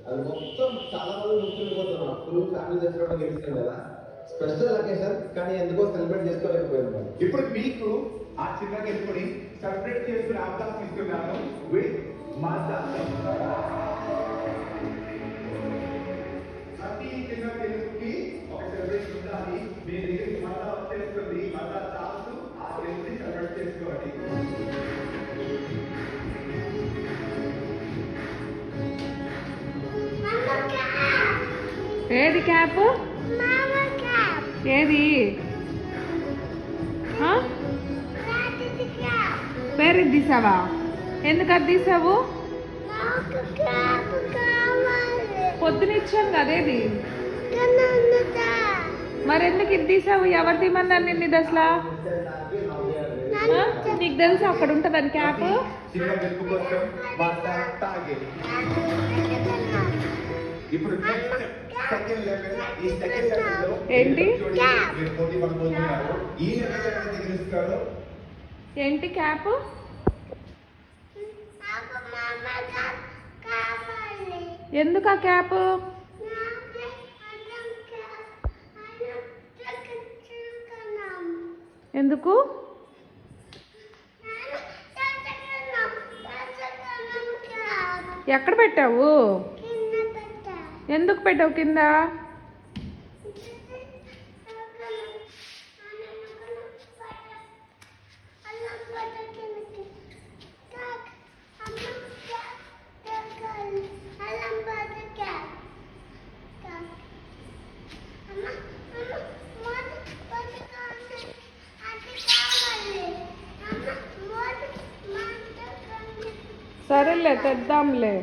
అది మొత్తం చాలా మంది గుర్తుండిపోతున్నాం. ఫుల్ ఫ్యామిలీ చేసుకోవడం గెలుస్తుంది కదా. స్పెషల్ అకేషన్ కానీ ఎందుకో సెలబ్రేట్ చేసుకోలేకపోయింది. ఇప్పుడు మీకు ఆ చిన్న గెలుపుని సెలబ్రేట్ చేసుకునే అవకాశం ఇస్తున్నాను విత్ మాతా. ప్రతి చిన్న గెలుపుకి ఒక సెలబ్రేషన్ ఉండాలి. మీ దగ్గరికి మాతా వచ్చేస్తుంది. మాతా చాలు ఆ గెలుపుని సెలబ్రేట్ చేసుకోవాలి. ఏది క్యాప్? ఏది పేరు తీసావా? ఎందుకు అది తీసావు? పొద్దునిచ్చాను కదేది, మరి ఎందుకు ఇది తీసావు? ఎవరు తీమన్నారు నిన్ను అసలు? నీకు తెలుసు అక్కడ ఉంటుందని క్యాప్? ఏంటి ఏంటి క్యాప్? ఎందుకు ఆ క్యాప్? ఎందుకు? ఎక్కడ పెట్టావు? ఎందుకు పెట్టావు కింద? సరేలే తెద్దాంలే.